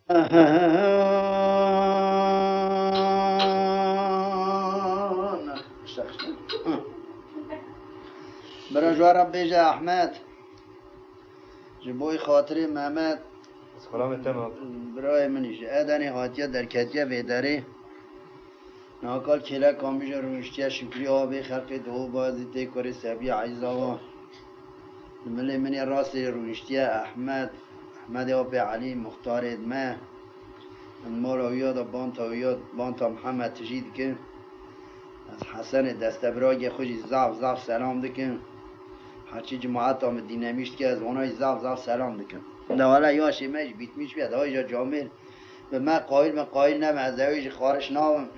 برای جوارم بیجه احمد جبوی خاطری محمد سلام تمام برای منیش ادنی حاتیه در کتیه ویداری ناکال کلا کامیش روشتیه شکری آبی خلق دو بازی تکوری سبی عیزا و ملی منی راست روشتیه احمد آب علی مختار ادمه مال اویاد و بانتا محمد تجید که از حسن دستبراگ خوشی زاف سلام دکن هرچی جماعت هم دینمیشت که از اونای زاف سلام دکن دولا یاشی مش بیت میش بیاد های جامل به من قایل نم از اویش خارش نام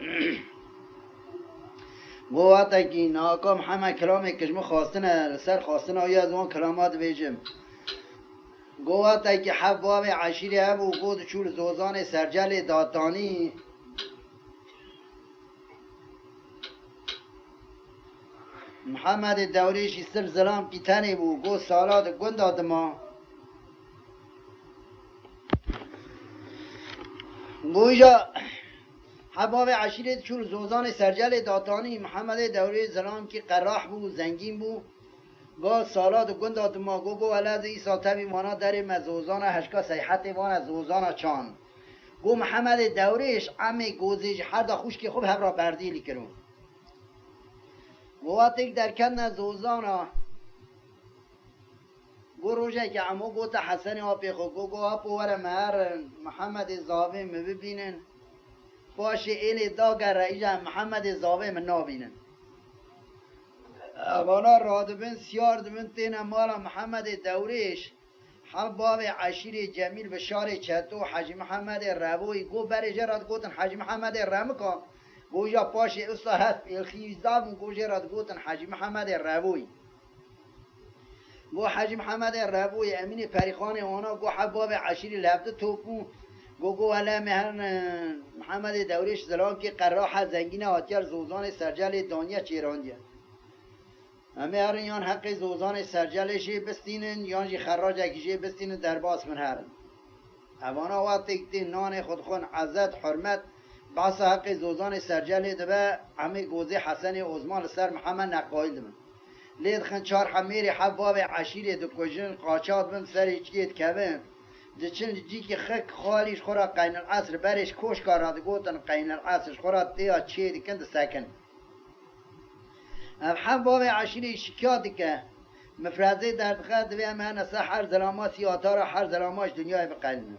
گوهتا که ناکام همه کلامی کشم خواستن سر خواستن آیه از اون کلامات بیجم گوهتا که حباب عشیری هبو گود چول زوزان سرجل داتانی محمد دوریشی سر زلام کی تنی بو گو سالات گند آدما گویجا حباب عشیرت چون زوزان سرجل داتانی محمد دوری زلام کی قراح بو زنگین بو گو سالات گند آدما گو ولد ایسا تبی مانا در مزوزان هشکا سیحت وان از زوزان چان گو محمد دوریش امی گوزیج هر دا خوش که خوب هر را بردیلی کرون گواتک در کن زوزانا گو روژه که عمو گو تا حسن آپی خو گو آپو ور مهر محمد زاوی ببینن باشه ایلی داگر رئیجه محمد زاوی من نابینن وانا رادبن سیار دبن تین مالا محمد دوریش حباب عشیر جمیل بشار چتو حاج محمد روی گو بر جرات گوتن حاج محمد رمکا گویا پاش استا هست الخیزاب گو جرات گوتن حاج محمد روی گو حاج محمد روی امین پریخان اونا گو حباب عشیر لفت توپو گو ولا مهر محمد دوریش زلام که قراح زنگین آتیار زوزان سرجل دانیا چیراندیا همه هر یان حق زوزان سرجلشی بستینن یان جی خراج اکیشی بستینن در باس من هرن اوانا وقتی که نان خودخون عزت حرمت باس حق زوزان سرجل دبه همه گوزه حسن عزمان سر محمد نقایل دبن لید خن چار حمیر حباب عشیر دو کجن قاچات بم سر ایچگیت کبن دچن جی که خک خالیش خورا قین العصر برش کوش کاراد گوتن قین العصر خورا تیا چی دکند سکن حباب عشیر شکیات که مفرزه دردخواه دوی همه نسا هر ظلاما سیاتا را هر ظلاماش دنیای بقلنه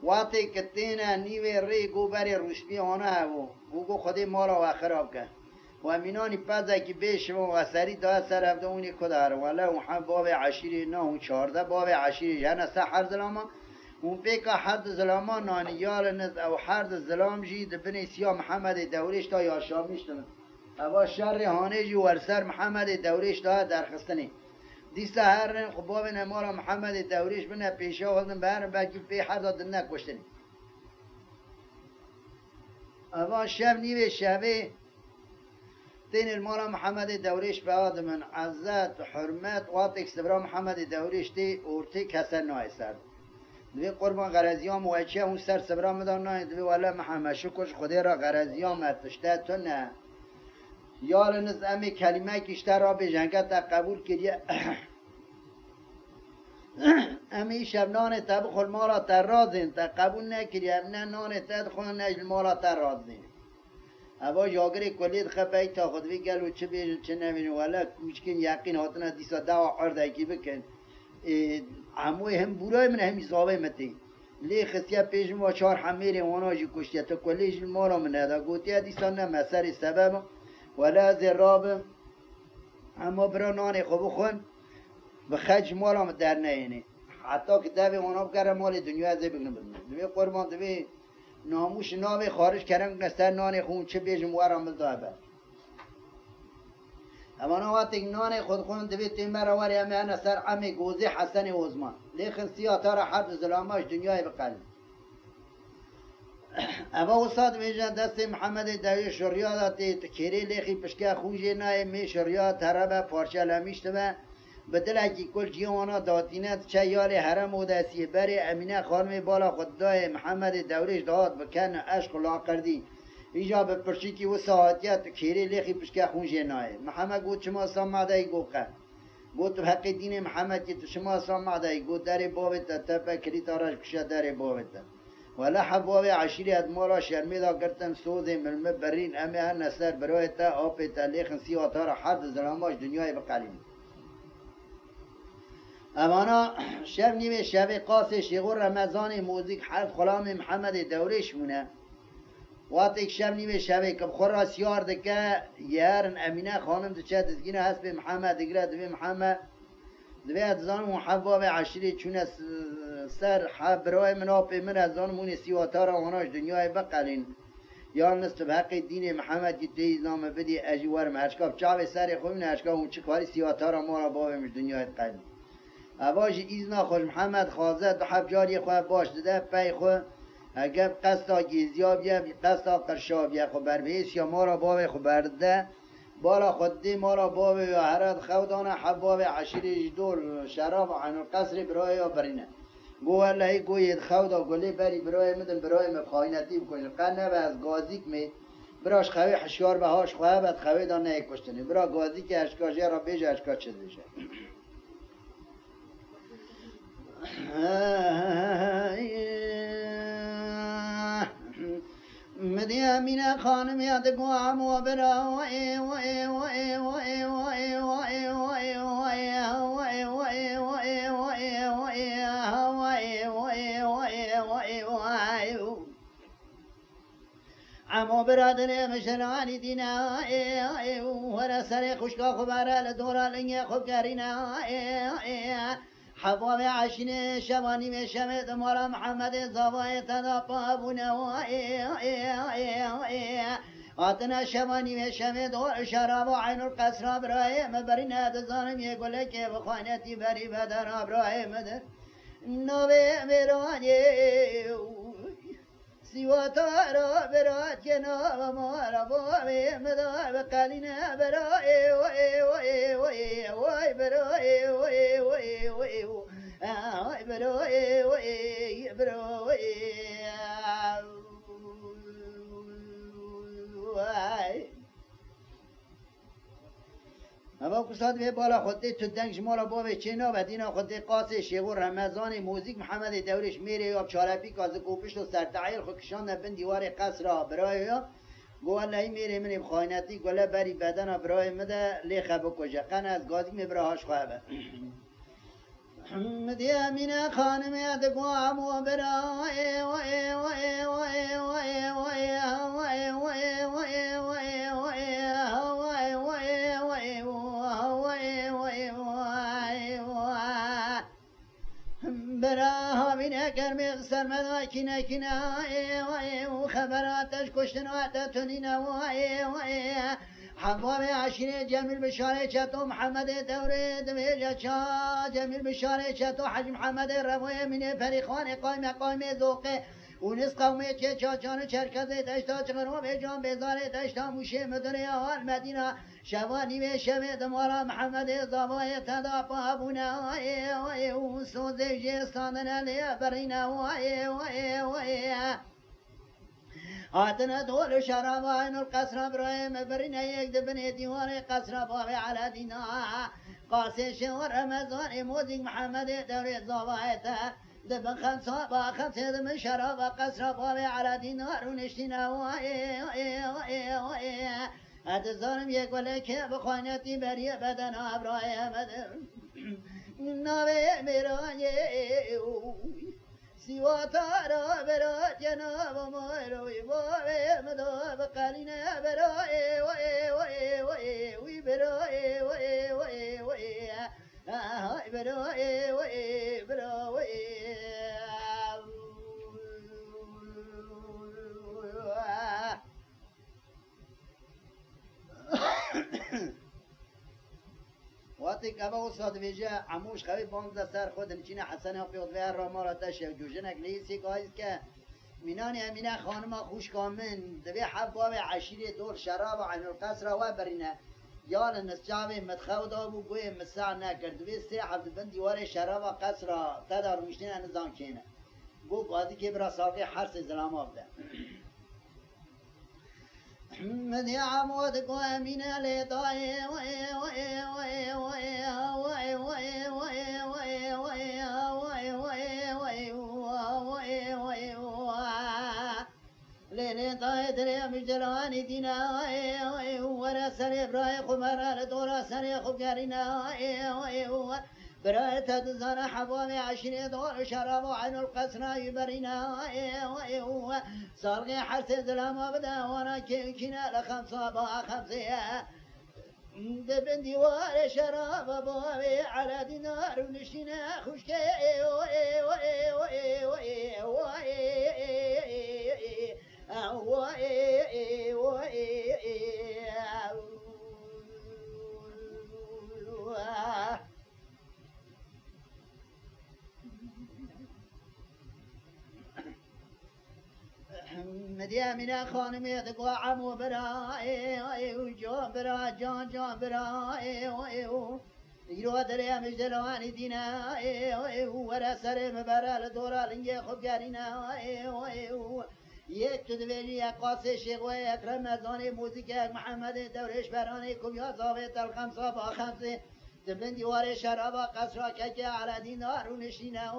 واتی که تینه نیوی ری گو بری روشبی آنه هوا گو خودی مالا و خراب که و امینانی پزه که بیشم و سری داد سر افده اونی کدار ولی اون حباب عشیر نه اون 14 باب عشیر جه نسا هر ظلاما اون پیکا حد ظلاما نانیال نز او حد ظلام جید بنی سیا محمد دوریش تا یا شامیشتن اوا شر هانه جی ورسر محمد دوریش دا درخستنی دیستا هر خباب نمارا محمد دوریش بنا پیشا وزن بهرن باکی پی هر داد نکشتنی اوا شب نیوه شبه تین المارا محمد دوریش به آدمن عزت حرمت واتک سبرا محمد دوریش دی اورتی کسر نای سر دوی قربان غرزیام و اچه اون سر سبرا مدار نای دوی والا محمد شکرش خودی را غرزیام اتشته تو نه یال نز امی کلمه کشتر را به جنگت قبول کریه امی شب نان تب خور مالا تر رازین تا قبول نکریه نه نان تد خور نجل مالا تر رازین اوا جاگری کلید خبایی تا خودوی گلو چه بیشن چه نبینن ولی کوچکن یقین هاتنا دیسا دوا عرضکی بکن عموی هم بورای من همی زاوی متی لی خسیه پیشم و 4 حمیری وانا جی کشتیه تا کلیش مالا من هدا گوتیه دیسا نه مسری سبب ولا زراب اما برا نان خوب خون به خج مالام در نینه حتی که دوی اونا بگره مال دنیا ازی بگنه بدنه دوی قربان دوی ناموش ناوی خارج کردن نستر نان خون چه بیجم وارم بزده اما نواتک نان خود خون دوی تیمه رو واری همه نستر عمی گوزی حسن عزمان لیکن سیاتا را حد ظلاماش دنیای بقلب اما استاد میجن دست محمد دوی شریعت تکیری لیخی پشکه خوشی نای می شریعت طربه پارچه لمیشته و بدلکی کل جیوانا داتینت چه یال حرم و دستی بری امینه خانم بالا خدای محمد دوریش داد بکن عشق لا کردی ایجا به پرشیکی و ساعتیت کیری لیخی پشکه خون جنایه محمد گوت شما سامعدهی گوکه گوت حق دین محمد که شما سامعدهی گوت در بابت تپه کلی تاراش کشه در بابت ولا حبواب عشیری ادمارا شرمیدا کرتن سوز ملمه برین امه هر نسر برای تا آب تا لیخن سی و تارا حد ظلاماش دنیای بقلیم امانا شب نیمه شب قاس شیغور رمضان موزیک حد خلام محمد دوریش مونه وقتی شب نیمه شب که بخورا سیار دکه یارن امینه خانم دچه دزگینه هست به محمد دگره دوی محمد دوی ادزان محباب عشیری چونه سر برای من آب من ادزان مونی سیواتار آناش دنیای بقلین یا نست به حق دین محمد که تیز نامه بدی اجوارم اشکاب چاوی سر خوبین اشکاب اون چه کاری سیواتار ما بابمش دنیای قلین اواج ایزنا خوش محمد خوازه دو حب جاری خواه باش دده پی خواه اگر قصدا گیزیاب یا قصدا قرشاب یا خو بربیس یا ما را باب خو برده بالا خودی ما را باب یا حرد خودانه حباب عشیر جدول شراب عن القصر برای یا برینه گو اللهی گوید خودا گلی بری برای مدن برای مخاینتی بکنی قنه به از گازیک می براش خوی حشیار به هاش خواه بد خوی دان نه کشتنی برا گازی که اشکاجه را بیجه اشکاج چه دیشه مدی امینه خانم یاد گوام و برا و ای و ای و ای و ای و ای و ای و ای و ای و ای و ای و ای و ای و ای و ای و ای و ای و ای اما برادر مشرانی دینا ورا سر خوشگاه خبره لدورا لنگه خوب کرینا حباب عشین شبانی می شمد مارا محمد زوای تداپا بونا آتنا شبانی می شمد و شراب و عین القصر برای مبرین دزانم یه گله که بخوانتی بری بدر برای مدر نوی میرانی سیواتارا برات جنا مارا بوی مدار بقالنا برای وای وای وای وای برای وای وای وای وای برای وای برای وای اما کساد به بالا خودی تو دنگش مالا بابه چینا و دینا خودی قاسه شیغور رمضان موزیک محمد دورش میره یا چارپی کازه کوپشت و سرتعیل خود کشان بن دیوار قصر برای یا گو اللهی میره منی بخواینتی گله بری بدن برای مده لیخه بکشه قن از گازی میبرهاش خواه مدی امینه خانم یاد گوام و برای و ای و ای و ای و ای و ای و ای و ای و ای و ای و ای و ای و ای برا بینه کرمی سرمدا کینه کینه و خبراتش کشتنات تنینه و حباب عشیره جمیل بشاره چطو محمد دوره دمیجا چا جمیل بشاره چطو حج محمد روی منه پریخان قایم ذوقه اونس قومه چه چاچان چرکزه دشتا چغرو به جان بزاره دشتا موشه مدنه آل مدینه شوانی به شوه دمارا محمد زبای تدا پابونه اون سوزه جستاندن علیه برینه آتنا دول شراب عین القصر ابراهیم برینه یک دبنه دیوار قصر باب علا دینا قاسش و رمضان موزیک محمد دوری زبایته دبن خمسة با خمسة دمن شراب قصر باب على دينار ونشتنا اتظالم یک ولی که بخوانتی بری بدن ابرای مدر نوی میرانی سیواتارا برا جناب مایروی بابی مدو بقالین برای وی برای وقتی که با استاد ویژه عموش خوی بانزده سر خود نچینه حسن افیاد و را ما را تشه جوجنک لیسی که که مینانی امینه خانم خوش کامن دوی حباب عشیری دور شراب عن القصر و برینه یان نسجاوی متخود آبو گوی مساع نکرد وی سه حفظ بند دیوار شرابا قصرا تدار مشتین نظام کنه گو بازی که برا ساقی حرس زلام آبده مدي عمود قوامين لطاي لين طاي دري مجلواني دينا ورا سري براي خمر لدورا سري خبجارينا براي تدزان حبوامي عشرين دور شراب وعين القسنا يبرينا صالغي حرس الزلام أبدا وانا كينا لخمسة با خمسة دبن ديوار شراب بوامي على دينار ونشينا خشكي مديامنا خانم يدقوا عمو براي وجون برا جون براي يرو دريا مجدلواني دينا ورا سر مبارا لدورا لنجي خب قارينا یک تدویلی قاسه شیخ و اکرم نزانی موزیک محمد دورش برانی کم یا زاویت الخمسا با خمسه دبن دیوار شرابا قصرا که على دینار و نشینه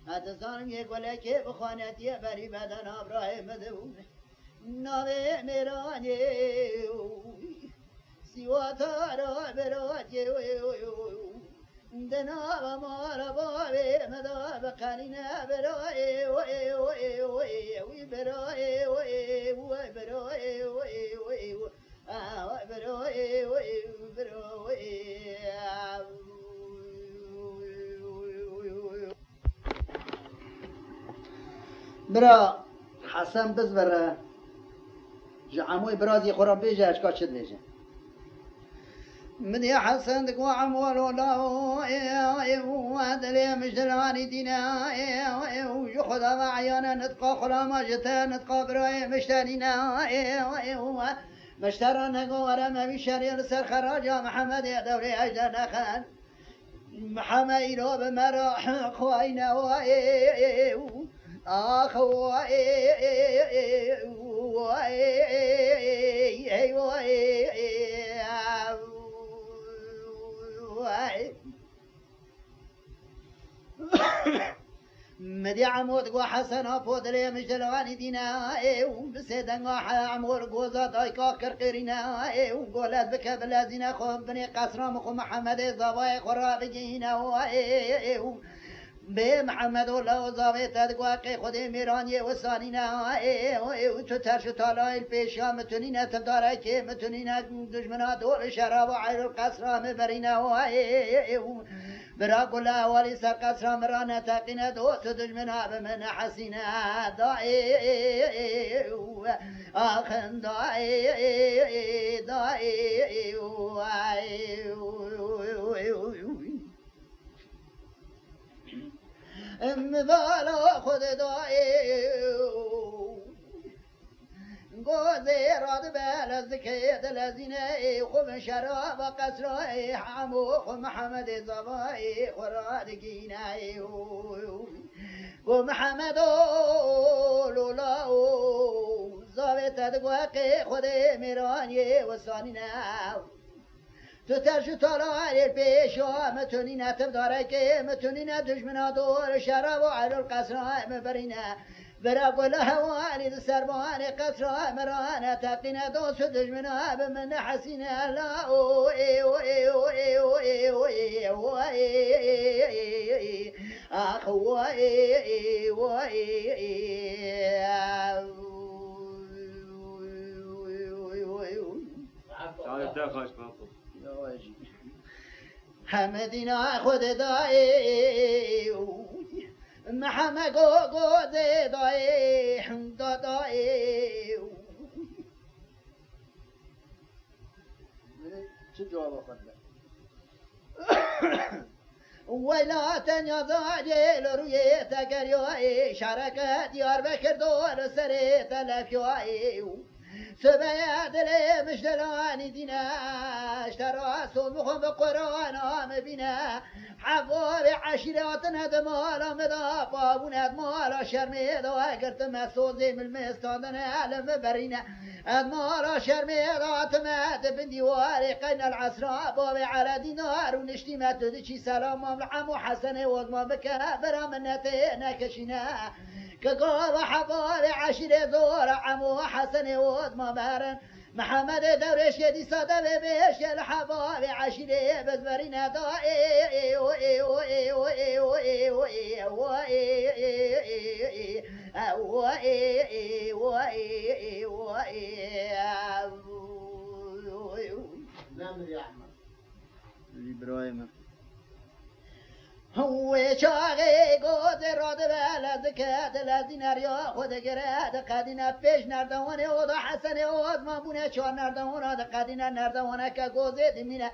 اتزانم یک ولکه بخانتی بری بدن آبراه مدون ناوه میرانی سیواتا را براتی دنا مارا باوی مدا بقرینه برای وی برای وی برای برا حسن بز برا جعموی برازی خورم بیجه اشکا چد بیجه من يا حسن دقوا عمول ولا ودلي مجدلاني دينا ويخذ معيانا نتقى خلا ما جتا نتقى براي مشتانينا مشترى نقورا ما بشري لسر خراجا محمد يا دوري أجدنا خان محمد يروب مراح خوينا أخو مدي عمود قو حسن أفود لي مجلواني دينا بسيدن عمور قوزا دايكا كرقرينا وقولت بك بلازينا خو بني قصرام خو محمد زواي خرابجينا بمحمد الله زاوية تدقواقي خودي ميراني وسانينا وتترش طالع البيشا متنينة تبدارك متنينة دجمنا دول شراب وعير القصرة مبرينا برا كل أولي سر قصرة مرانا تقينا دوت دجمنا بمن حسينا داعي آخن داعي مبالا خود دائی گوزی راد بل زکیت لزینه خوب شراب قصرای حمو خو محمد زبای خوراد گینه و محمد لولا زاوی تدقواقی خود میرانی و سانینه تترش طالع البيشا متونينا تبدارك متونينا دشمنا دور شراب وعلى القصر مبرينا برا قولها والد السربان قصر مرانا تقينا دوس دشمنا بمن حسينا لا أخو حمدنا خود دائی محمد گو دائی حمد دائی چه جواب خود ولا تنيا جيل رويتا كريوي شركة ديار بكر دور سري تلفيوي سبيا دلي مشتلاني دينا اشترى صومكم بقرآن مبينا حفظ عشيراتنا دمالا مدا بابونا دمالا شرمي دا قرت مسوزي من المستاندنا علم برينا دمالا شرمي دا تمات بندي واري قين العسرى بابي على دينار ونشتي ما تدشي سلام عمو حسن وضما بكابر منتي نكشنا كقوة حفظ عشيرة زور عمو حسن وضما بارن محمد دورش يدي صدى بيش الحباب عشيرة بزبرنا دا نعم يا أحمد إبراهيم هو شاغي قوز راد بلد كاد الذين ريا خود گرد قدینا پیش نردوانه و دا حسن و آزمامونه چار نردوانه دا قدینا نردوانه که گوزه دیمینه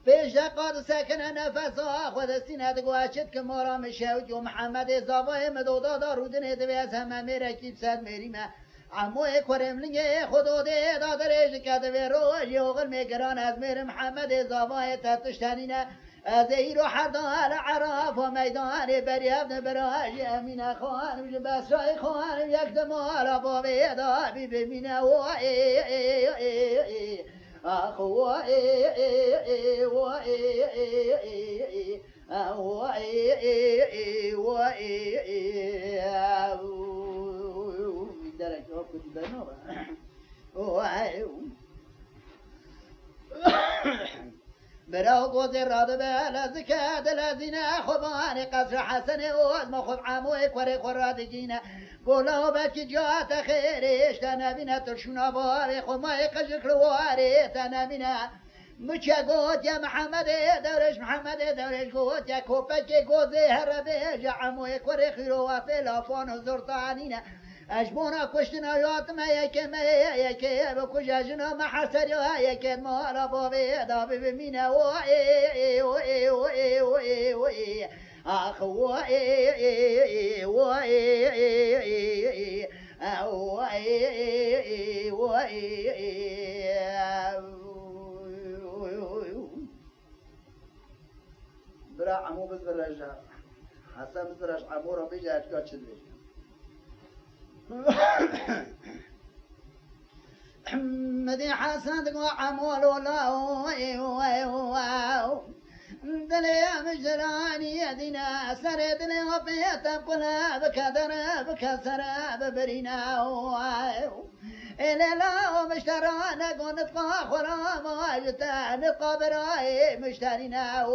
پیش دقاد سکنه نفسا خود سینه دگوشت که مارا مشهود و محمد زاوه مدودا دا رودنه دویز همه میره کیب سد میریمه عموی کرملینگ خدوده دادرش کده روش یوغل میگران از میر محمد زاوه تتشتنینه از ایرو حردان عراف و میدان بریفت براش امین خوان و بسرای خوان یک دمال بابی دابی بمینه و اخو برا قوز راد بلد كاد الذين خبان قصر حسن وزم خب عموي كوري قرادجينا قولوا بك جات خيريش تنبينا ترشونا باري خماي قشك رواري تنبينا مچا قوت يا محمد دورش محمد دورش قوت يا كوبك قوزي هربيش عموي كوري خيرو وفي لافون زرطانينا اجبونا کشتنا یادم یکی بکجاجنا محسر یکی مالا بابی دابی بمینه و آخ و برا عمو بزرش حسن بزرش عمو را بیجا اتکا چند بیجا مدي حسن تقوى عمول ولا دلي مجراني يدينا سري دلي وفيت بكلا بكدر بكسر ببرينا إلا لا مشترانا قلت قاخرا ماجتا نبقى براي مشترينا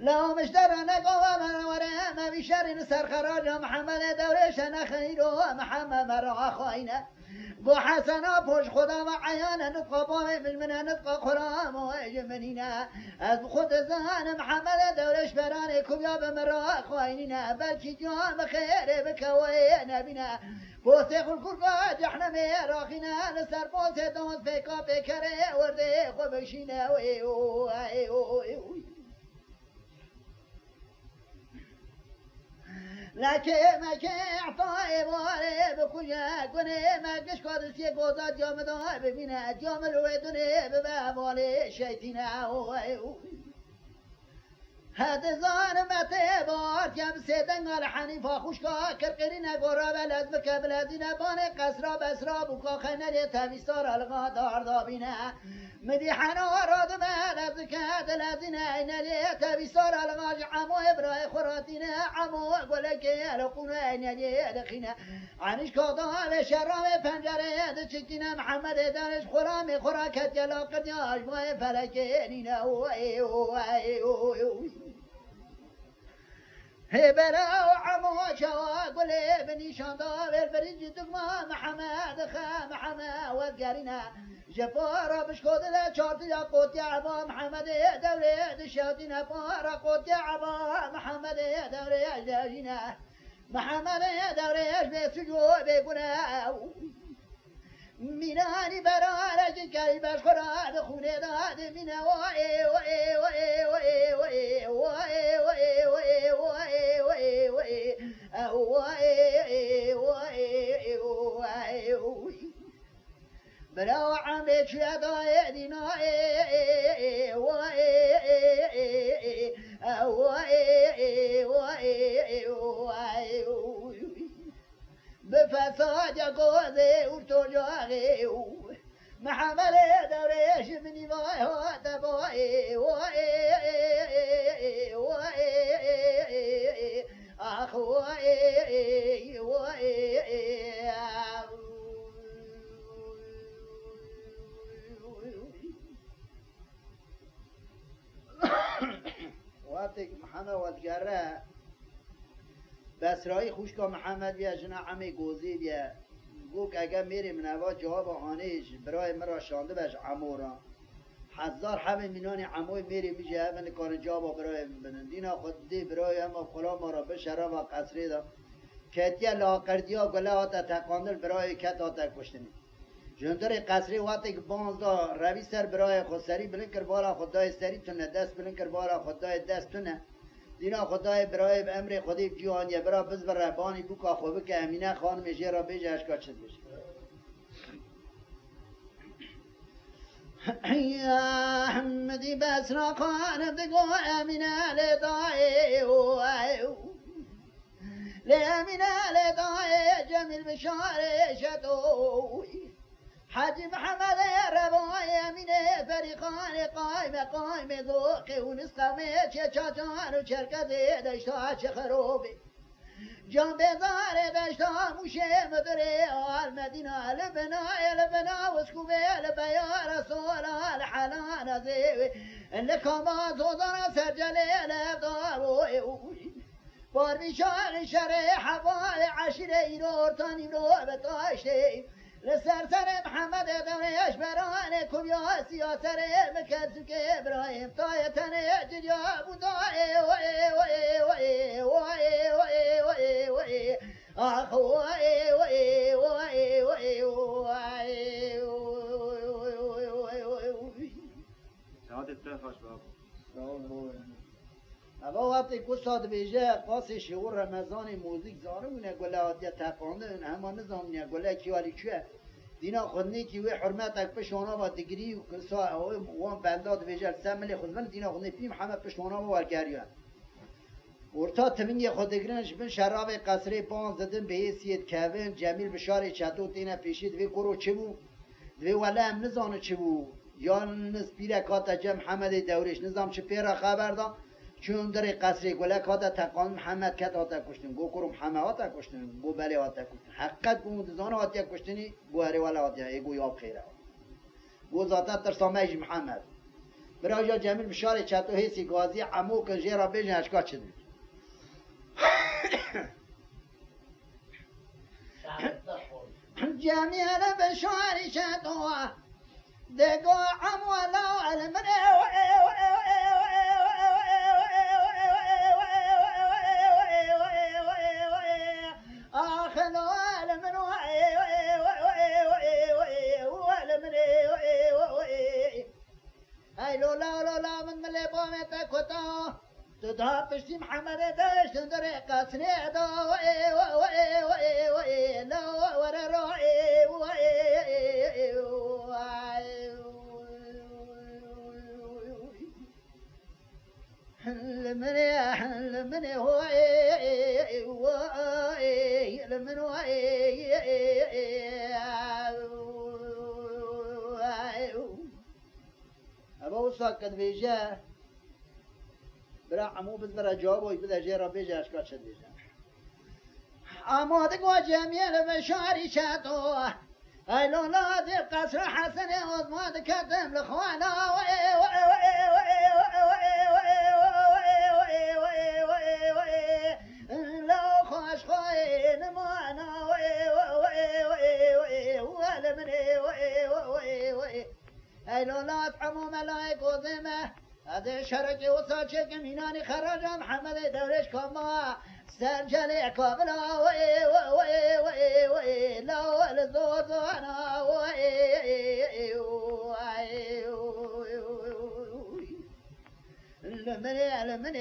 لو مشترنا قوام ورا ما بشر نسر خراج محمد دورش انا خير محمد مرا خاينه بو حسنا بوش خدا وعيانا نطقى بامي من نطقى قرام وجمنينا از خود زان محمد دورش براني كبيا بمرا خايننا بلكي جام خير بكوينا بنا بوسي خل كرقا جحنا ميراخينا نسر بوسي دون فيكا بكري وردي خبشينا لكن ما كان طائب وارب كجا كني ما كش قادر سي قوزات يوم ده ببينا يوم الودني بباب ولي شيتنا هذا زان متى بار جم سيدن على حنيفة خوشكا كرقرينا قرب لازم كبلادنا باني قصرا بسرا بوكا خنر تبيستار الغا دار دابينا مديحنا راد ما لازكات لازنا عين لي تبيستار الغا عمو ابراي خراتنا عمو قولك يا لقونا عين لي دخينا عنش كاضا بشرام پنجره دچتنا محمد دانش خرامي خراكت يلا قد ياش ما فلكينينا هبرا وعمو شوا قولي بني شاندار البرنج دقما محمد خا محمد وقارنا جفارة بشكود لا شرط يا قوت يا عبا محمد دوري دشاتنا فارا قوت يا عبا محمد دوري اجداجنا محمد دوري بسجو بيقنا ميناني برا رجل كاري بشخرا دخوني داد مينا واي واي واي واي واي واي واي واي واي واي واي واي واي واي برا عمي شداي ديناي بفساد قوزي وتجاغي محمل دوريش مني ما هو تباي أخوي وقتی محمد وادگره بسرایی خوش که محمد بیا جنا عمی گوزی بیا گوک اگر میری منوا جواب آنیش برای مرا شانده بش عمورا هزار همه مینانی عموی میری میجه همه کار جواب برای بنن دینا خود دی برای اما کلا ما را بشره و قصری دا کتیا لاقردیا گله آتا تقاندل برای کت آتا کشتنی جندر قصری وقتی که بانزدا روی سر برای خود سری بلند کر بالا خدای سری تونه دست بلند کر بالا خدای دست تونه دینا خدای برای امر خودی جوانی برای بز بر ربانی بوکا خوبه که امینه خانم میشه را بیجه اشکا چند بشه یا حمدی بسرا خانم دگو امینه لدائه لامینه لدائه جمیل بشاره شدوی حاجی محمد روای امینه فریقان قایم ذوقی و نسقمه چه چاچان و چرکزه دشتا چه خروبی جان بزار دشتا موشه مدره آل مدینه لبنا وسکوبه لبیا رسول الحلان زیوی لکاما زودان سرجله لبداوی بار بیشان شره حوال عشیره ایرور تانی رو بتاشتی لسر سر محمد دمیش برانه کبیا سیاسر مکرسو که ابراهیم تایتنه جدیا بودای آخ سعادت تفاش بابا اما وقتی کساد بیجه قاس شعور رمضان موزیک زارمونه گله آدیا تقانده همه نظامونه گله کیالی چوه دینا خودنی که وی حرمت اک پشوانا با دگری و کسا وان بنداد بیجه سملی خودمن دینا خودنی پیم همه پشوانا با ورگریان ورتا تمینی خود دگرنش بن شراب قصری پان زدن به حیثیت کوین جمیل بشاری چطو تینا پیشید وی کرو چه بو دوی ولی هم نزانه چه بو یا نسپیره کاتا جم محمد دوریش نظام چه پیرا خبر دا چون در قصری گله کاتا تقان محمد کت آتا کشتن گو کرو محمد آتا کشتن گو بله آتا کشتن حقیقت گو مدزان آتا کشتنی گو هره ولی آتا گو یاب خیره گو ذاتا ترسامه محمد برای جا جمیل بشاری چطو حیثی گازی عمو که جیرا بیجن اشکا چه دید جميل بشاري شدوه دقو عمولا المنى آخذوا المنى هاي لولا من ملي بومتك كتا تدها بشتي محمد داش تندر قاسني دا لا ورا روعي لمن هو لمن هو ابو ساكن بيجا برا عمو بذرا جواب ويبدا جيرا بيجا اشكال شد بيجا امادك وجميل بشاري شاتو اي لولا ذي قصر حسن وضماد كتم لخوانا لو خوش خوين معنا ولا مني اي لولا تحمو ملايك وذمه هذا شرقي وصاچه مینانی خراج محمد دورش کما سرجل کابلا لا لزوزانا لمن لمن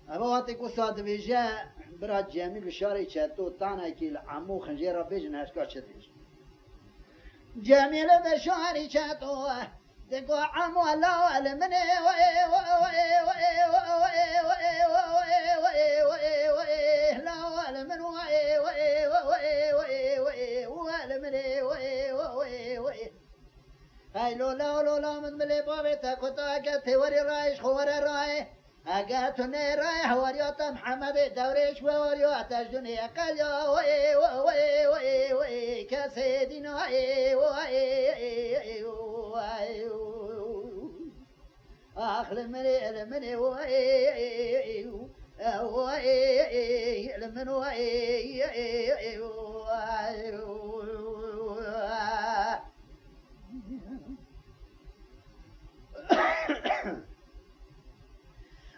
اما وقتی که ساعت بیشه برای جمعی بشاری چطور تانه که عمو خنجر را بیجن هشکار چطورش جميل بشاري شاتو دقو عمو لا المني لا المن هاي لولا من ملي بابي تاكوتا كتي وري رايش خوار راي اگاتوني راي حواريات محمد دوريش ووريات الدنيا قاليا وي كسيدنا اخل مني المني لمن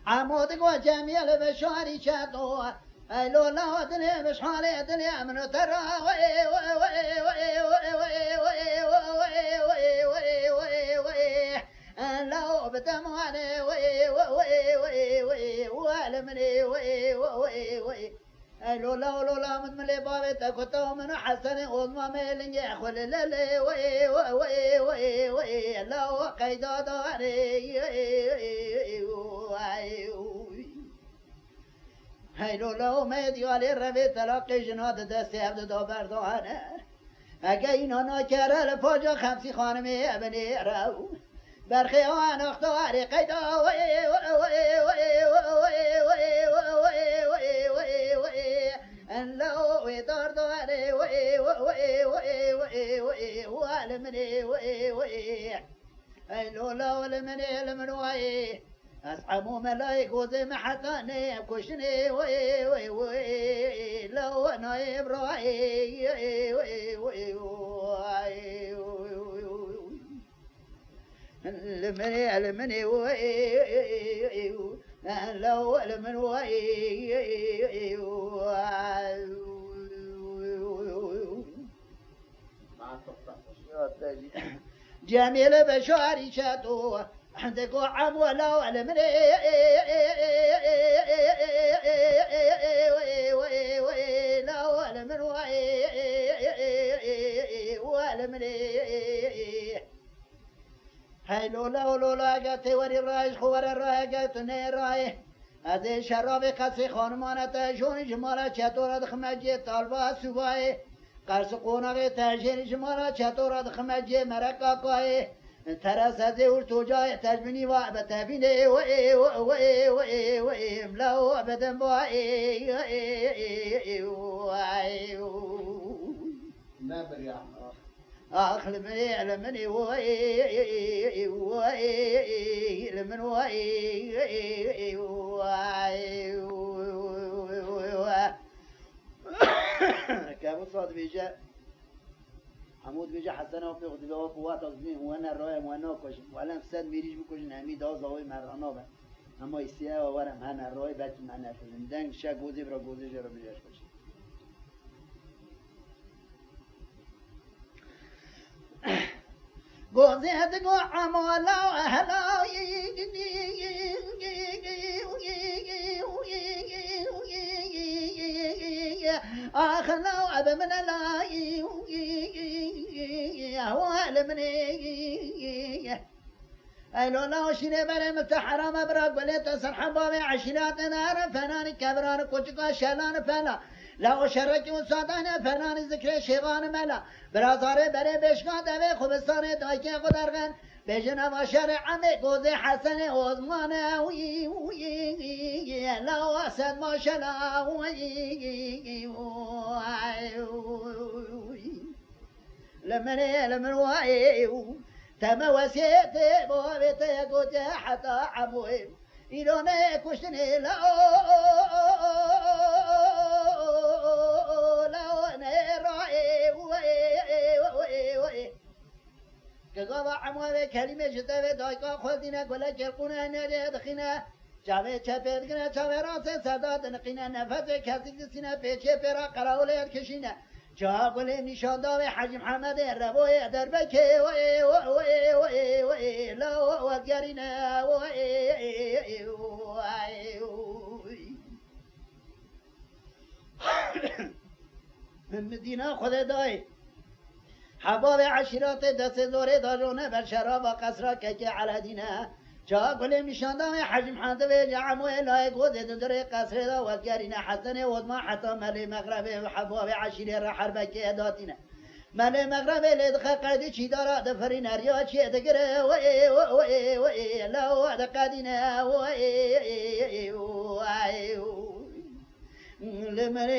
عمود قوى جميل بشاري شاتو لولا دنيا بشاري دنيا من ترى لو بدماني والمني لولا من ملي بابي تكتو من حسن وضما ميلن يخل للي لو قيدا داري هاي لولا ميدي علي الربي تلقي جناد دستي عبد دو بردوانه اگه ناکره لپاجا خمسی خانمی ابنی رو برخیان اختواری قیدا لو دار دواني والمني لولا والمني المنوي أصحابو ملايك وزي محطاني كشني لو نايب راي المني لو المنوي جميل بشاري شاتو عندك عم ولا والمني لا والمنوي والمني هاي لولا قاتي وري رايش خوار الراي قاتني راي هذه شراب قصي خانمانة تجون جمالة چطورة دخمجي طالبة سواي قرص قونغي تجين جمالة چطورة دخمجي مرقا قاي ترس هذه ورتوجاي تجبني وابتابيني ملاو ابدن بواي ما بريح اخل مني لمني لمن كابو صاد بيجا حمود بيجا حسنا وفي غدبه وقوات اصلين وانا الرايه وانا كوش ولا مسد ميريج بكوش نامي داز اوي مرانه به اما يسيا وورم هنا الرايه بچ معنا فلندن شا گوزي برا گوزي جرا بيجاش كوش قوزيت قو عمولا وأهلا أخلا أبا من لا والمني ألو لا شنو بري متحرم أبراق وليت سرحان بابي عشرات نار فنان كبران كوشكا شلان فلا لا شرك وصادنا فنان ذكر شيغان ملا برازاري بري بشكا دبي خبستان دايكي قدرغن بجنا وشرع عمي قوزي حسن عثمان لا واسد ما شلا لمن واي تم وسيتي بوابتي قوتي حتى عموي إلوني كشتني لا كذا عموي كلمة جتة دايكا خدينا ولا كرقنا نادي دخينا جاوي چپید کنه چاوی راست صداد نقینا نفت کسی سینه پیچه پیرا قراولیت کشینه جا گل نشان داوی حاج محمد ربوی در بکه وی وی وی وی لا وگرینا وی مدینه خود دای حباب عشیرات دست دوره دارونه بر شراب و قصرا که علادینه جا گل میشاندم حاج محمد و جعم و الهی گود در قصر دا وگرینه حسن ودما حتی ملی مغرب حباب عشیره را حرب که داتینه ملی مغرب لدخل قردی چی دارا دفرین اریا چی دگره و لا و دقادینه و لمن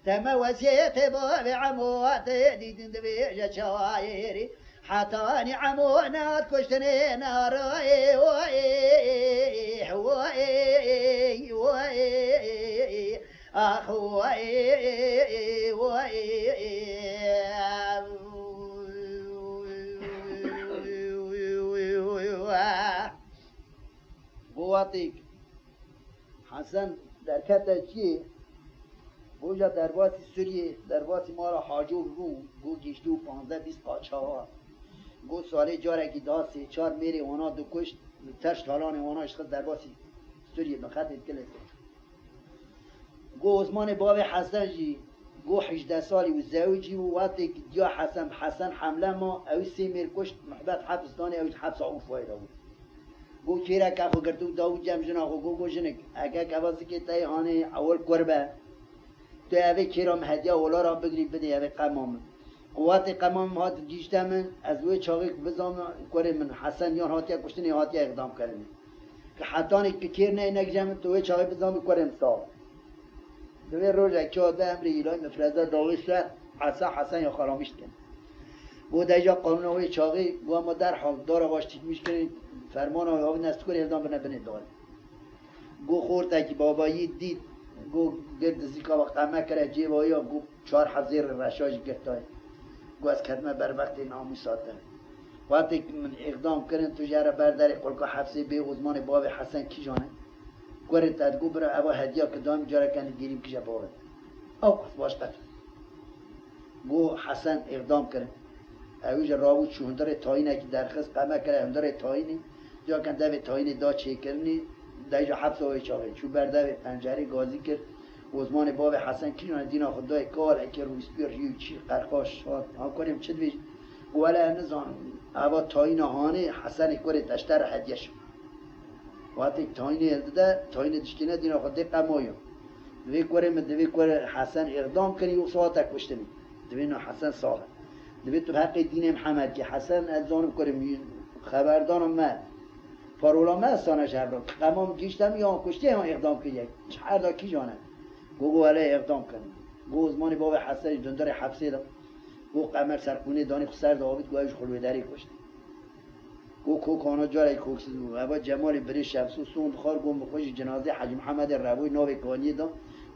تم وسيت باب عموات ديدن دبيجة شوايري حتاني عمونا كشتني نار بواتيك حسن در کتا چیه؟ بوجا درباسی سوریه درباسی ما را حاجو گو گشتو 15-20 پاچه گو ساله جارکی دا 3-4 میری اونا دو کشت ترش تالان اونا اشخص درباسی سوریه بخطت کلسه گو عثمان باب حسن جی گو 18 سالی و زوجی و وقتی دیا حسن حمله ما او 3 میر کشت محبت حفظ دانه او حفظ عوف فایده بود گو کیرا کفو گردو داو جمع جنا گو جنک اگه کفاسی که تای هانه اول کربه تو اوه کیرام هدیه اولا را بگیری بده اوه قمام وقتی قمام هات گیشته من از اوه چاقی بزام کره من حسن یان هاتیه کشتنی هاتیه اقدام کرنه که حتانی که کیر نه نگجم تو اوه چاقی بزام کره امسال دوه روز اکی آده امری ایلای مفرزه داوی شد حسن یا خرامیشت کن بود ایجا قانون اوه چاقی گوه ما در حال داره باش تیکمیش کنید فرمان آوه نست کره اقدام بنه داره گو خورده که بابایی دید گو گرد زیکا وقت همه کرده جیوایا گو 4 حزیر رشاج گرتای گو از کدمه بر وقت ناموساته وقتی من اقدام کردن تو جاره برداری قلقا حفظه به عثمان باب حسن کی جانه گوره تدگو برای اوه هدیه که دام جاره کنی گیریم کجا باید او قصد باش قطع گو حسن اقدام کردن اویج راوود شو هندار تاینه که درخست قمه کرده هندار تاینه جا کن دوی تاینه دا چه کرنی دایجا حبس اوی چاقه چو برده پنجره گازی کرد عثمان باب حسن کیونه دینا خدای کار اکی رویسپیر ریو چی قرقاش ها کنیم چه دویج ولی نزان اوا تاین هانه حسن کره تشتر هدیه شد وقتی تاین الده تاین دشکنه دینا خدای قمایو دوی کره حسن اقدام کنی و ساعت کشتنی دوی نا حسن ساله دوی تو حق دین محمد که حسن از زانم کره خبردارم من پارولا من استانه شهر را قمام گیشتم یا کشتی هم اقدام کرد هر دا کی جانه گو علیه اقدام کنه گو عثمان باب حسن دندار حبسه دا گو قمر سرکونه دانی خود سر داوید گوهش خلوه داری کشت گو کوکانا جاره کوکسید و با جمال بری شمسو سوند خار گم بخوش جنازه حاج محمد ربوی ناو کانی دا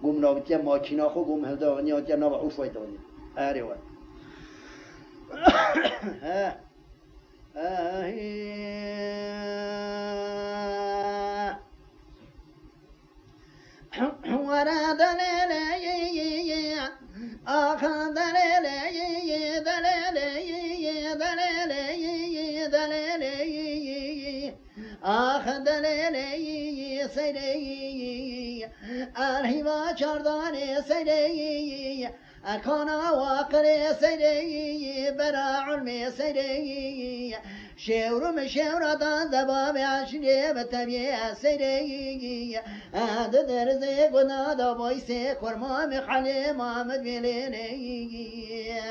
گم ناویتی ماکینا خو گم هلدا غنی آتی ناو عوفای دانی اره وان ورا دليلي آخ دليلي دليلي دليلي دليلي آخ دليلي سيدي الهوا چردان سيدي أكونا واقري سيدي برا علمي سيدي شورم شورة دباب عشري بتبيع سيدي هذا درزي قنا دبويسي كرما مخلي محمد بليني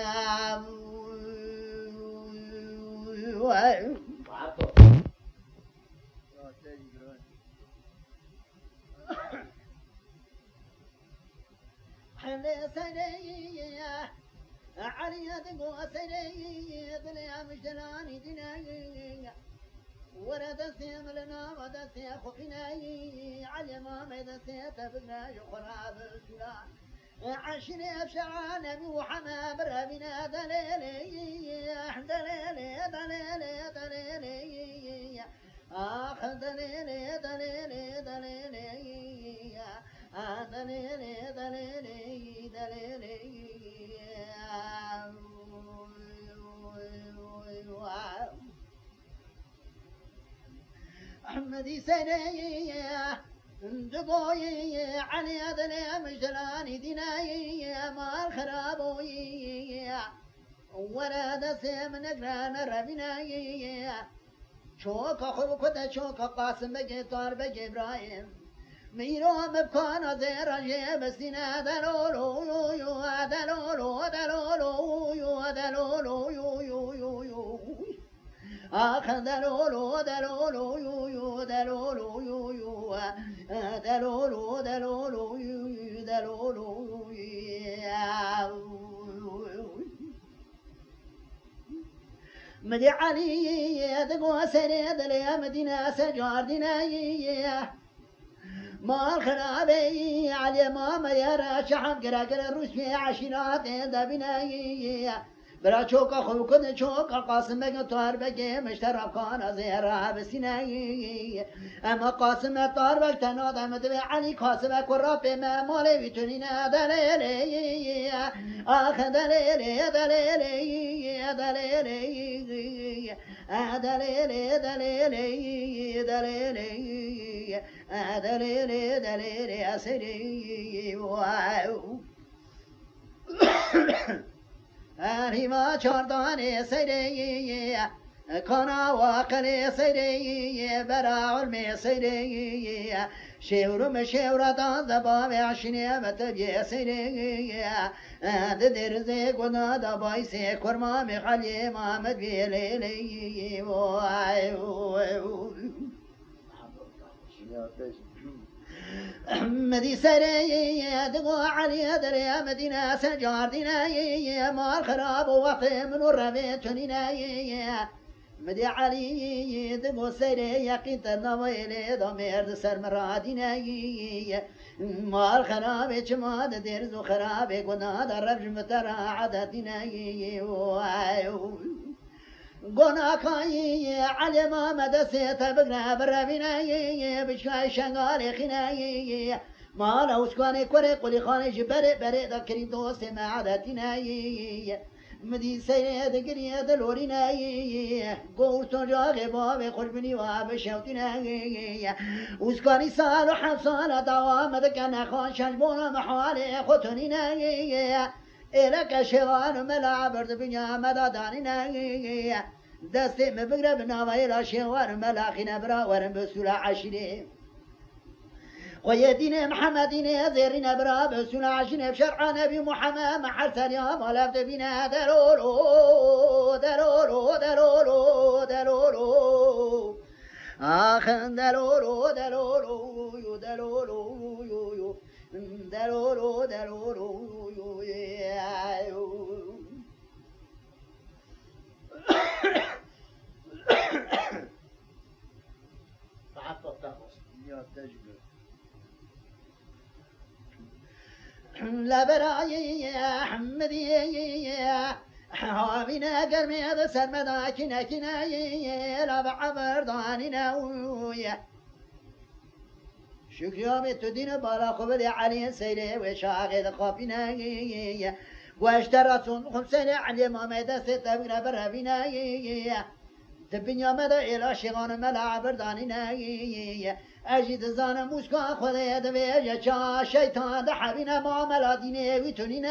حلي سيدي علي دقو سيدي دنيا مجدلاني دنيا ورد السيم لنا ورد السيم خفنا علي ما ميد السيم تبقى يقرب السلام عشري بشعان محمد بربنا دليلي دليلي دليلي دليلي آخ دليلي دليلي دليلي أحمدي سيدي دقوي علي أدنى مجراني ديناي ما الخرابوي ولا دسم نقران ربناي شوك خلقت شوك قاسم بقي طار بقي إبراهيم ميرو مبكان زير جيب سنا دلولو يو يو دلولو دلولو يو دلولو يو يو يو يو آخ دلولو دلولو يو يو دلولو يو يو دلولو دلولو يو يو دلولو مدي علي دقوا سريد ليا مدينة سجار ديناي ما الخرابي علي ما مريرا شحم قراقر الرسمي عشيرات دبناي برا چوكا خوكن چوكا قاسم بك طار بك مشترب كان زيرا بسناي اما قاسم طار بك تناد مدبي علي قاسم كراب ما مالي بتنينا دليلي اخ دليلي دليلي دليلي دليلي دليلي دليلي دليلي دليلي اسري واو ما چاردان سیری کانا واقل سیری برا علم سیری شورم شورتان دباب عشنی متبی سیری درز گنا دبای سی کرما مخلی محمد بیلیلی مدي سري دقوا علي دريا مدينة سجار ديناي ما الخراب وقت من الربيع تنيناي مدي علي دقوا سري يقين تنويلي ضمير سر مراديناي ما الخراب جماد درز خراب قنا درب جمترا عدديناي قنا كاي علي ما مدسيت بقنا بربناي بشاي شنغالي خناي ما لو سكاني كوري قولي خاني جبري بري ذكري دوستي ما عدتناي مدي سيد قرية دلوريناي قوتو جاغي بابي قربني وابشوتناي وسكاني سالو حصالة دوام ذكنا خان شجبونا محالي خطنيناي إلك شغال ملعب برد بنيا مداداني دستي مبقرب ناويلا شغال ملاخنا برا ورم بسولا عشرين ويدين محمدين زيرين برا بسولا عشرين بشرع نبي محمد محسن يا ملابد بنا دلولو دلولو دلولو دلولو آخ دلولو دلولو يو دلولو يو يو دلولو دلولو يو يو لا براي يا حمدي حابينا قرمي هذا سرمدا كنا كنا لا بعبر ضانينا ويا شكرا تدين بالا خبر علي سيري وشاغل خافينا واشترى خمسين علي ما مدى ستة برهبينا تبنيا مدى إلى شغان ملعب بردانينا أجد زانا موسكا خذي دبي جا شيطان دحبينا معاملة ديني ويتونينا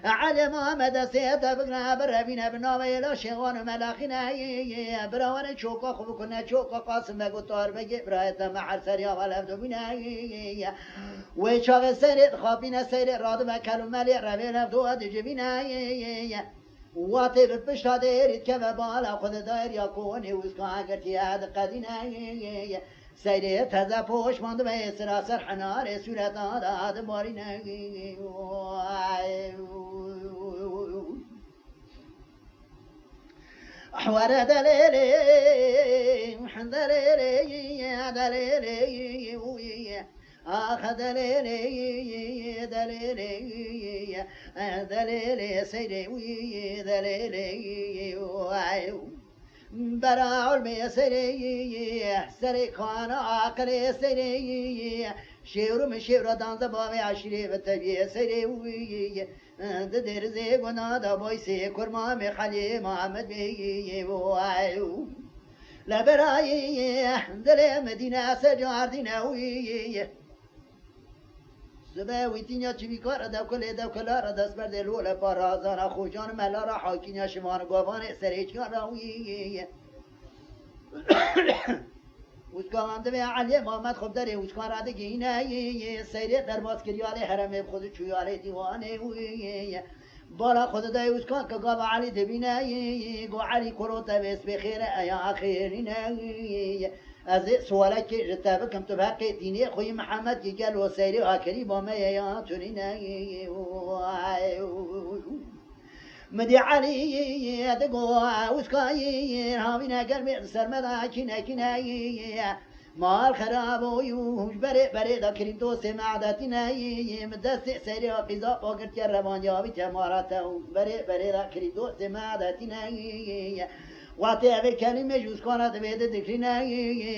علي ما مدى ستة برهبينا بناوي إلى شغان ملاخينا براوانا شوكا خبكنا شوكا قاسم بقطار بقى برايتا محر سريا والأبدو بنا وشاغ سيرت خابينا سيرت راد مكالو ملي ربي لفدو أدجبينا واتي ببشتا ديرت كما بالا خد داير يكوني وسكا قرتي هاد قدينا سيرت هذا فوش ماند بيسرا سرحنا سورة هاد بارينا أحوار دليلي دليلي دليلي آخ دليلي دليلي دليلي سيدي دليلي برا علمي سيدي سري خان عقلي سيدي شیرم شیر دانز باوی عشیره و تبیه سری ویه درزه گنا دا بایسه کرمام خلی محمد بیه وایو لبرایه دل مدینه سجار دینویه سبه ویتینیا چی بیکار دو کلار دست بر دلول پارازان خوشان ملارا حاکینیا شمان گوان سریچان راویه وسکان هم دوی علی محمد خوب داره وسکان را دگینه سیره در باسکریال حرم خود چویال دیوانه بالا خود دای وسکان که قاب علی دبینه گو علی کروتا بیس بخیره ایا خیرینه از سواله که جتا بکم تو بحقی دینی خوی محمد که گل و سیره آکری با میان تونینه مدي علي دقوا وسكاين هاوينا قلبي سرمدا كنا مال خراب ويوش بري ذكرين تو سمعدتنا مدست سيري وقضاء وقت يرمان جاوي تمارته بري ذكرين تو سمعدتنا واتي أبي كلمة جوز كانت بيد ذكرنا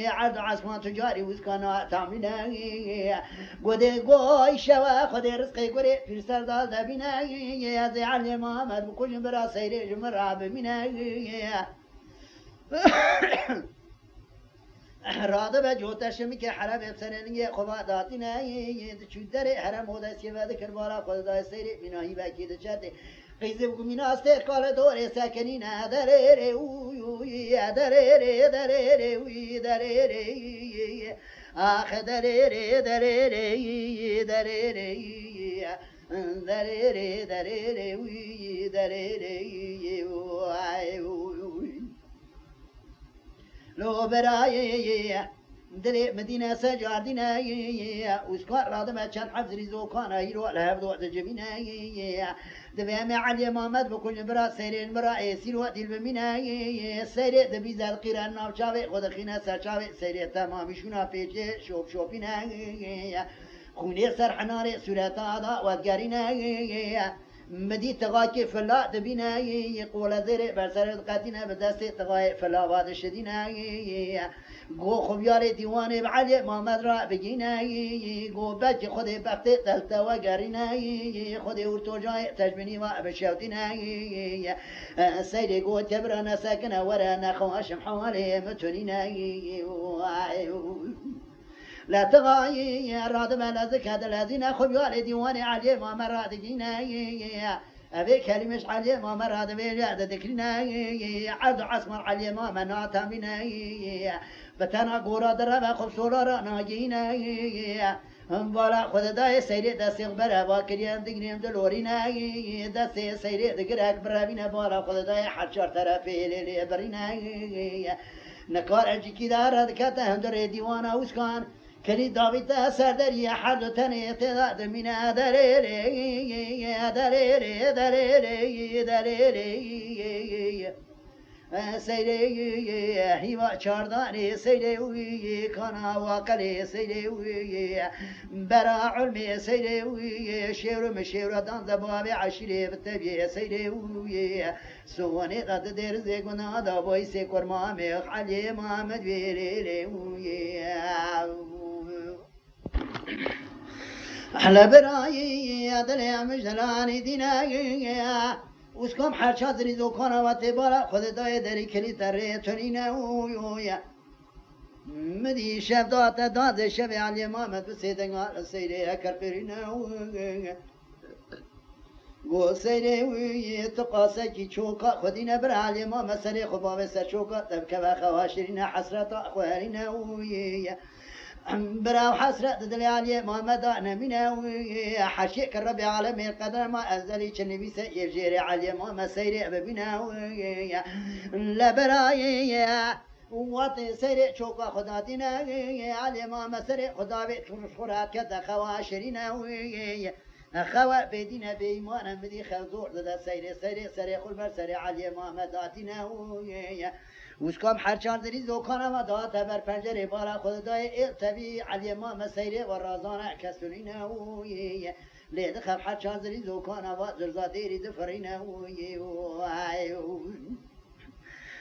عرض عصمان تجاري وز كان تعملنا قدي قوي شوا خدي رزقي قري في سردال دبنا يا زي علي محمد بكل برا سيري جمرة بمنا راضي بجوتا شمك حرام بسنني خبا داتنا شو دري حرام ودا سيفا ذكر بالا خدا سيري مناهي باكي دشاتي قيزي بقمين أستير قال دوري ساكنين دريري وي دريري وي دريري آخ دريري وي دريري لو براي دلي مدينة سجار دينا وسكار رادم كان حفظ رزو كان يرو لهب دوت جبينا دبيام علي محمد بكل برا سيرين برا يسير وقت البمينا سير دبي زاد قيران ناو شاوي خد خينا سر شاوي سير تمام شونا فيجي شوفينا خوني سر حناري سورة هذا وادقارينا مدي تغاكي فلا دبينا يقول ذري برسر قاتنا بدست تغاي فلا واد شدينا گو خوبیار دیوانه بعلی محمد را بگینه گو بچه خود بخت دلتا و گرینه خود ارتو جای تجبینی و بشوتینه سیده گو تبرا نسکنه ورا نخواشم حوالی متونینه لا تغاي راد بلا زكاد الذين خوبيار دیوانه علی محمد را بگینه أبي كلمة علي ما مراد بيجاد ذكرنا عد عصمر علي ما مناتا منا بتنا قورا دربا خب سورا ناجينا بلا خد داي سيري دس يغبر باكريان دقنيم دلورينا دس سيري دقرك برابينا بلا خد داي حشر طرفي للي برينا نكار أجيكي دار دكاته هندر ديوانا وسكان كلي داويد سردري حد تاني تداد من دريري سيري هيوا چارداني سيري كانا واقلي سيري برا علمي سيري شير دان زبابي عشري بتبي سيري سواني قد درزي قنا دا بويسي كرمامي علي محمد بيري على براي دل مجدلاني دينا وسكم حرشات ريزو كنا واتبالا خد داي دري كلي تري تنينا ويا مدي شب داد شب علي محمد بسيدنا سيري كربرينا گو سيري وي تقاسكي چوكا خدينا بر علي محمد سري خباب سر چوكا تبكى خواشرنا حسرة اخوارنا ويا براو حسرة دل علي محمد أنا مناوي حشيك الربي عالمي القدر ما أنزلي النبي سيجري علي محمد سيري ببناوي لا براي واتي سيري شوكا خداتنا علي محمد سيري خدابي خرات كذا خواشريناوي خوا بيدينا بيمانا مدي خزور دا سيري خلبر سيري علي محمد داتناوي وسكام حرچان دری زوکانه و داد بر پنجره بالا خود دای التبی علی ما مسیره و رازانه کسونینه وی لید خب حرچان دری زوکانه و زرزادیری دفرینه وی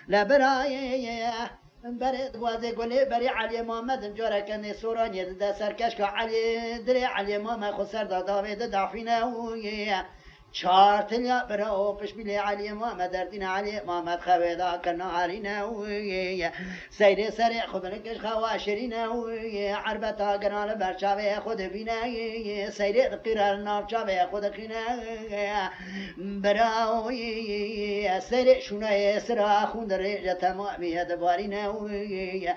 لبرای بري دوازي قولي بري علي محمد جورا كان سوراني دا سركش علي دري علي محمد خسر دا داويد دافينا ويا چارتلیا برا پیش بیلی علی محمد دردین علی محمد خویدا کنا علینا وی سیر سر خود نکش خواشرینا وی عربتا گنال برچاوی خود بینا سیر قرار نافچاوی خود خینا برا وی سیر شونه سرا خوند ریج تمامی دوارینا وی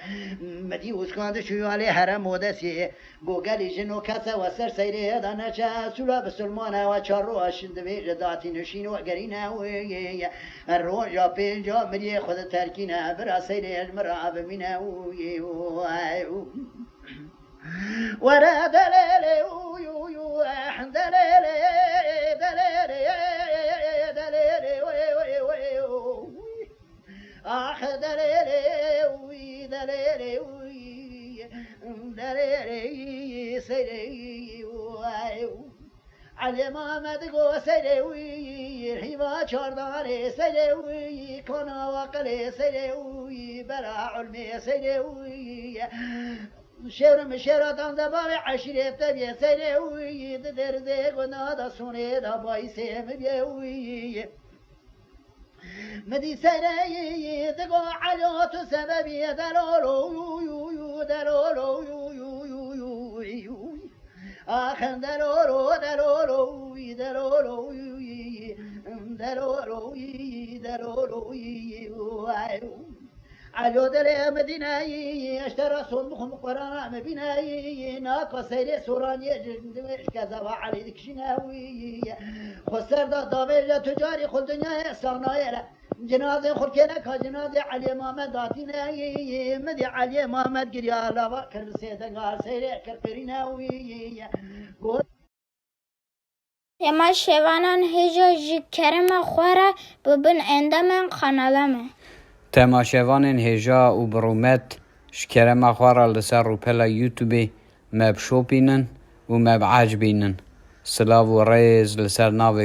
مدی وسکاند شو علی حرم ودسی گوگلی جنو کسا و سر سیر دانا چا سولا بسلمانا و چارو دوی داتی نشین و گرینا وی روجا پیجا مری خود ترکینا برا سیر اجمرا بمینا وی ورا دلاله وی دلاله دلاله دلاله وی آخ دلاله وی دلاله وی دلاله سیری وی علي محمد قو سيروي الحما شرداني سيروي كنا وقلي سيروي برا علمي سيروي شهر مشهر دان دبار عشرة تبي سيروي درد قنا دا سوني دا باي سيم بيوي مدي سيروي دقو علوت سببي دلولو دلولو آخر دلولو دلولو دلولو دلولو دلولو علو دل مدينة اشترى صندوق قرآن مبينة ناقة سيري سوراني جندمش كذا وعلي دكشناوي خسر دا دابير تجاري خل دنيا صنايا جنازة خلكنا كجنازة علي محمد داتينا مدي علي محمد قريا لا كل سيدنا سيري كرقريناوي اما شوانان هجا جکرم خوره ببن اندامن قنالمه تماشاوان هجا و برومت شکرم خوره لسر روپلا یوتیوبی مب شوپینن و مب عجبینن سلاو و ریز لسر ناوی